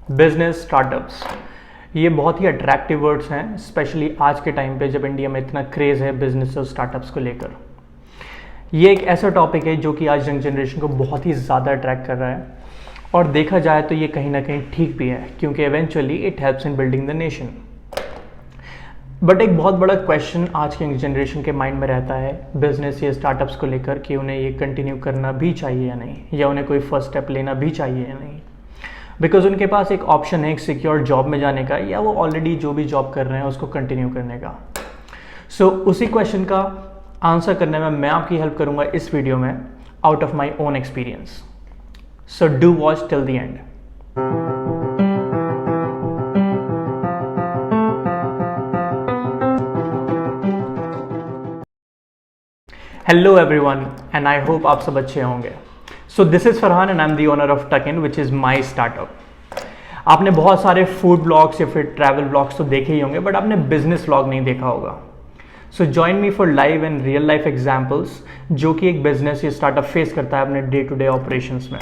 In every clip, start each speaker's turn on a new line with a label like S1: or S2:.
S1: Business startups, ये बहुत ही attractive words हैं, स्पेशली आज के टाइम पे जब इंडिया में इतना क्रेज़ है बिजनेस और स्टार्टअप्स को लेकर। ये एक ऐसा टॉपिक है जो कि आज यंग जनरेशन को बहुत ही ज़्यादा अट्रैक्ट कर रहा है, और देखा जाए तो ये कहीं ना कहीं ठीक भी है, क्योंकि eventually it helps in building the nation. But एक बहुत बड़ा क्वेश्चन आज के यंग जनरेशन के माइंड में रहता है बिजनेस या स्टार्टअप्स को लेकर कि उन्हें ये कंटिन्यू करना भी चाहिए या नहीं, या उन्हें कोई फर्स्ट स्टेप लेना भी चाहिए या नहीं। बिकॉज उनके पास एक ऑप्शन है एक सिक्योर जॉब में जाने का, या वो ऑलरेडी जो भी जॉब कर रहे हैं उसको कंटिन्यू करने का। सो उसी क्वेश्चन का आंसर करने में मैं आपकी हेल्प करूंगा इस वीडियो में, out of my own experience. So do watch till the end. Hello everyone, and I hope आप सब अच्छे होंगे। So this is Farhan and I am the owner of Takin, which is my startup. आपने बहुत सारे food blogs या फिर travel blogs तो देखे ही होंगे, बट आपने बिजनेस ब्लॉग नहीं देखा होगा। So join me for live and real life examples जो कि एक बिजनेस या स्टार्टअप फेस करता है अपने डे टू डे ऑपरेशंस में।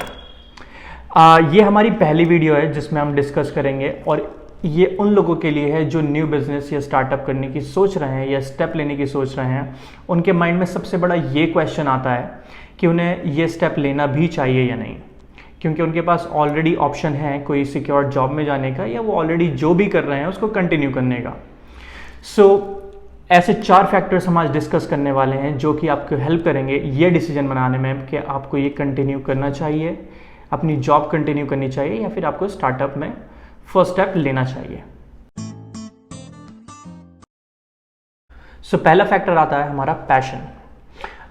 S1: ये हमारी पहली वीडियो है जिसमें हम डिस्कस करेंगे, और ये उन लोगों के लिए है जो न्यू बिजनेस या स्टार्टअप करने की सोच रहे हैं या स्टेप लेने की सोच रहे हैं। उनके माइंड में सबसे बड़ा ये क्वेश्चन आता है कि उन्हें ये स्टेप लेना भी चाहिए या नहीं, क्योंकि उनके पास ऑलरेडी ऑप्शन है कोई सिक्योर जॉब में जाने का, या वो ऑलरेडी जो भी कर रहे हैं उसको कंटिन्यू करने का। ऐसे 4 फैक्टर्स हम आज डिस्कस करने वाले हैं जो कि आपको हेल्प करेंगे ये डिसीजन बनाने में कि आपको ये कंटिन्यू करना चाहिए, अपनी जॉब कंटिन्यू करनी चाहिए, या फिर आपको स्टार्टअप में फर्स्ट स्टेप लेना चाहिए। पहला फैक्टर आता है हमारा पैशन।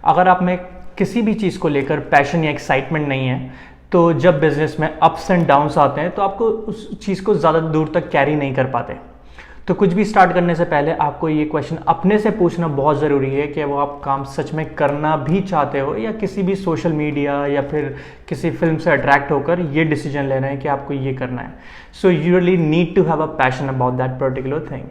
S1: अगर आप में किसी भी चीज़ को लेकर पैशन या एक्साइटमेंट नहीं है, तो जब बिजनेस में अप्स एंड डाउन्स आते हैं तो आपको उस चीज़ को ज़्यादा दूर तक कैरी नहीं कर पाते। तो कुछ भी स्टार्ट करने से पहले आपको ये क्वेश्चन अपने से पूछना बहुत ज़रूरी है कि वो आप काम सच में करना भी चाहते हो, या किसी भी सोशल मीडिया या फिर किसी फिल्म से अट्रैक्ट होकर ये डिसीजन लेना है कि आपको ये करना है। So you really need to have a passion about that particular thing.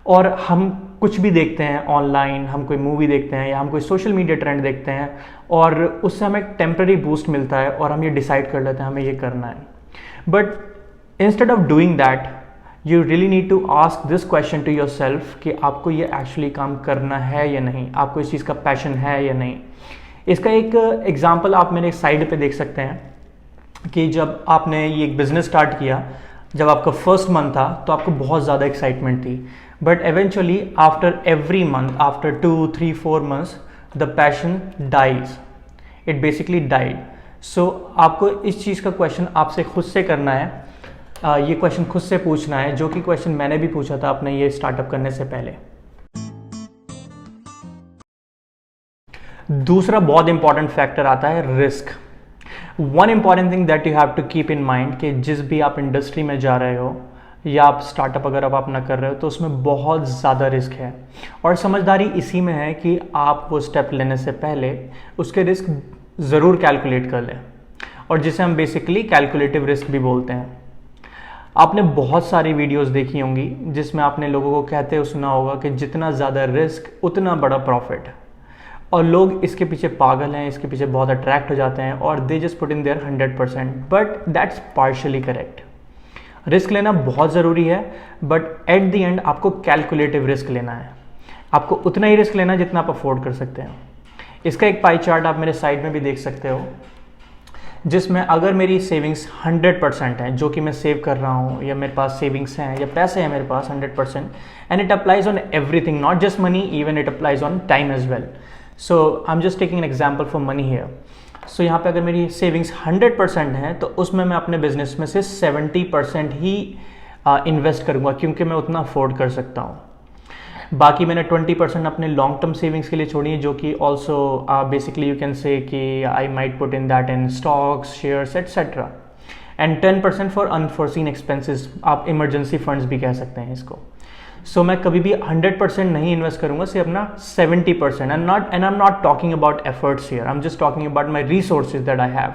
S1: और हम कुछ भी देखते हैं ऑनलाइन, हम कोई मूवी देखते हैं या हम कोई सोशल मीडिया ट्रेंड देखते हैं, और उससे हमें एक टेम्प्रेरी बूस्ट मिलता है और हम ये डिसाइड कर लेते हैं हमें ये करना है। But instead of doing that, you really need to ask this question to yourself कि आपको ये एक्चुअली काम करना है या नहीं, आपको इस चीज़ का पैशन है या नहीं। इसका एक एग्जाम्पल आप मेरे साइड पे देख सकते हैं कि जब आपने ये एक बिज़नेस स्टार्ट किया, जब आपका फर्स्ट मंथ था तो आपको बहुत ज़्यादा एक्साइटमेंट थी, but eventually after every month, after 2, 3, 4 months, the passion dies, it basically died. So आपको इस चीज़ का क्वेश्चन आपसे खुद से करना है, ये क्वेश्चन खुद से पूछना है, जो कि क्वेश्चन मैंने भी पूछा था अपने ये स्टार्टअप करने से पहले। दूसरा बहुत इंपॉर्टेंट फैक्टर आता है risk. One important thing that you have to keep in mind कि जिस भी आप इंडस्ट्री में जा रहे हो या आप स्टार्टअप अगर आप अपना कर रहे हो तो उसमें बहुत ज़्यादा रिस्क है, और समझदारी इसी में है कि आप वो स्टेप लेने से पहले उसके रिस्क ज़रूर कैलकुलेट कर लें, और जिसे हम बेसिकली कैलकुलेटिव रिस्क भी बोलते हैं। आपने बहुत सारी वीडियोस देखी होंगी जिसमें आपने लोगों को कहते हुए सुना होगा कि जितना ज़्यादा रिस्क उतना बड़ा प्रॉफिट, और लोग इसके पीछे पागल हैं, इसके पीछे बहुत अट्रैक्ट हो जाते हैं, और they just put in their 100%, but that's partially correct. Risk लेना बहुत ज़रूरी है, बट एट द एंड आपको कैलकुलेटिव रिस्क लेना है। आपको उतना ही रिस्क लेना है जितना आप अफोर्ड कर सकते हैं। इसका एक पाई चार्ट आप मेरे साइड में भी देख सकते हो, जिसमें अगर मेरी सेविंग्स 100% है, जो कि मैं सेव कर रहा हूँ, या मेरे पास सेविंग्स हैं या पैसे हैं मेरे पास 100%, and it applies on everything, not just money, even it applies on time as well. So I am just taking an example for money here. सो यहाँ पे अगर मेरी सेविंग्स 100% है तो उसमें मैं अपने बिजनेस में से 70% ही इन्वेस्ट करूँगा, क्योंकि मैं उतना अफोर्ड कर सकता हूँ। बाकी मैंने 20% अपने लॉन्ग टर्म सेविंग्स के लिए छोड़ी है, जो कि also basically you can say कि I might put in that in stocks, shares etcetera, and 10% for unforeseen expenses, आप इमरजेंसी फंड्स भी कह सकते हैं इसको। सो मैं कभी भी 100% नहीं इन्वेस्ट करूंगा, सिर्फ अपना 70%, and I am not talking about efforts here, I am just talking about my resources that I have.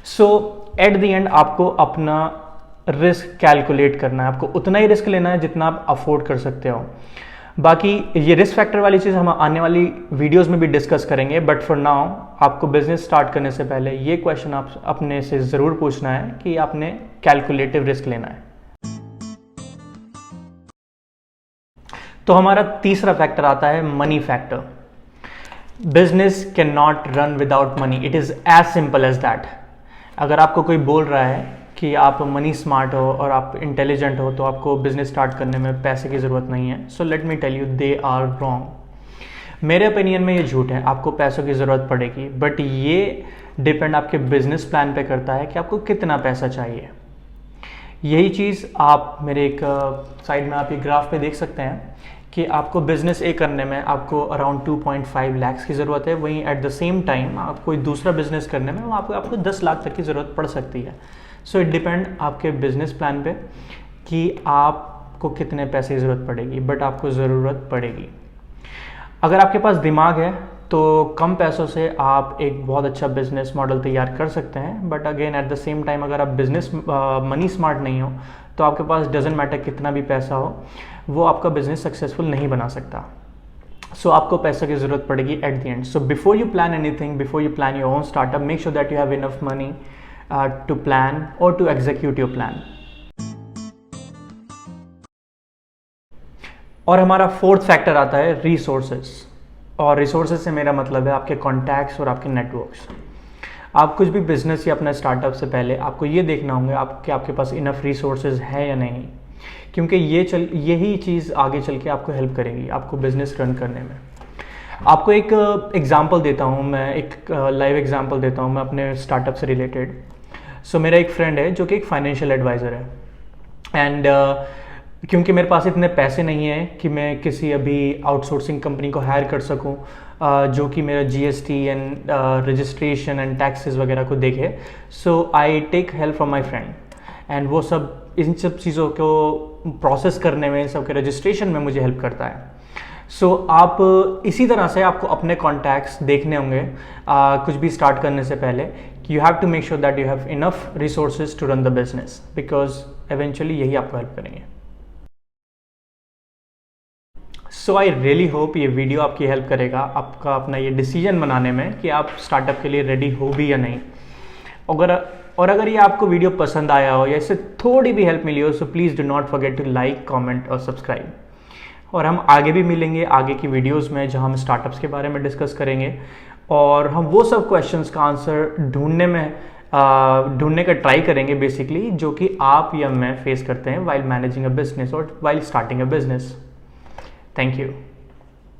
S1: So at the end आपको अपना रिस्क कैलकुलेट करना है, आपको उतना ही रिस्क लेना है जितना आप अफोर्ड कर सकते हो। बाकी ये रिस्क फैक्टर वाली चीज़ हम आने वाली वीडियोस में भी डिस्कस करेंगे, बट फॉर नाउ आपको बिजनेस स्टार्ट करने से पहले ये क्वेश्चन आप अपने से ज़रूर पूछना है कि आपने कैलकुलेटिव रिस्क लेना है। तो हमारा तीसरा फैक्टर आता है money factor. Business can not run without money, it is as simple as that. अगर आपको कोई बोल रहा है कि आप मनी स्मार्ट हो और आप इंटेलिजेंट हो तो आपको बिजनेस स्टार्ट करने में पैसे की ज़रूरत नहीं है, so let me tell you they are wrong. मेरे ओपिनियन में ये झूठ है, आपको पैसों की ज़रूरत पड़ेगी, बट ये डिपेंड आपके बिजनेस प्लान पे करता है कि आपको कितना पैसा चाहिए। यही चीज़ आप मेरे एक साइड में आप ये ग्राफ पे देख सकते हैं कि आपको बिजनेस ए करने में आपको अराउंड 2.5 लाख की ज़रूरत है, वहीं एट द सेम टाइम आप कोई दूसरा बिजनेस करने में आपको 10 लाख तक की ज़रूरत पड़ सकती है। सो इट डिपेंड आपके बिजनेस प्लान पे कि आपको कितने पैसे की ज़रूरत पड़ेगी, बट आपको ज़रूरत पड़ेगी। अगर आपके पास दिमाग है तो कम पैसों से आप एक बहुत अच्छा बिजनेस मॉडल तैयार कर सकते हैं, but again at the same time अगर आप बिजनेस मनी स्मार्ट नहीं हो तो आपके पास डजेंट मैटर कितना भी पैसा हो, वो आपका बिजनेस सक्सेसफुल नहीं बना सकता। सो आपको पैसे की ज़रूरत पड़ेगी at the end. So before you plan anything, before you plan your own startup, make sure that you have enough money to plan or to execute your plan। और हमारा फोर्थ फैक्टर आता है रिसोर्सेज। और resources से मेरा मतलब है आपके कॉन्टैक्ट्स और आपके नेटवर्क्स। आप कुछ भी बिजनेस या अपना स्टार्टअप से पहले आपको ये देखना होगा आपके पास इनफ रिसोर्सेज है या नहीं, क्योंकि यही चीज़ आगे चल के आपको हेल्प करेगी आपको बिजनेस रन करने में। आपको एक एग्जांपल देता हूँ मैं, एक लाइव एग्जांपल देता हूँ मैं अपने स्टार्टअप से रिलेटेड। सो मेरा एक फ्रेंड है जो कि एक फाइनेंशियल एडवाइज़र है, एंड क्योंकि मेरे पास इतने पैसे नहीं है कि मैं किसी अभी आउटसोर्सिंग कंपनी को हायर कर सकूं जो कि मेरा GST and registration and taxes वगैरह को देखे। So I take help from my friend, and वो सब इन सब चीज़ों को प्रोसेस करने में, सब के रजिस्ट्रेशन में मुझे हेल्प करता है। सो आप इसी तरह से आपको अपने कॉन्टैक्ट्स देखने होंगे कुछ भी स्टार्ट करने से पहले। You have to make sure that you have enough resources to run the business, because eventually यही आपको हेल्प करेंगे। सो आई रियली होप ये वीडियो आपकी हेल्प करेगा आपका अपना ये डिसीजन बनाने में कि आप स्टार्टअप के लिए रेडी हो भी या नहीं। अगर ये आपको वीडियो पसंद आया हो या इससे थोड़ी भी हेल्प मिली हो, so please do not forget to like, comment और सब्सक्राइब। और हम आगे भी मिलेंगे आगे की वीडियोस में जहां हम स्टार्टअप्स के बारे में डिस्कस करेंगे और हम वो सब क्वेश्चंस का आंसर ढूंढने का ट्राई करेंगे बेसिकली, जो कि आप या मैं फेस करते हैं वाइल मैनेजिंग अ बिजनेस और while starting a business. Thank you.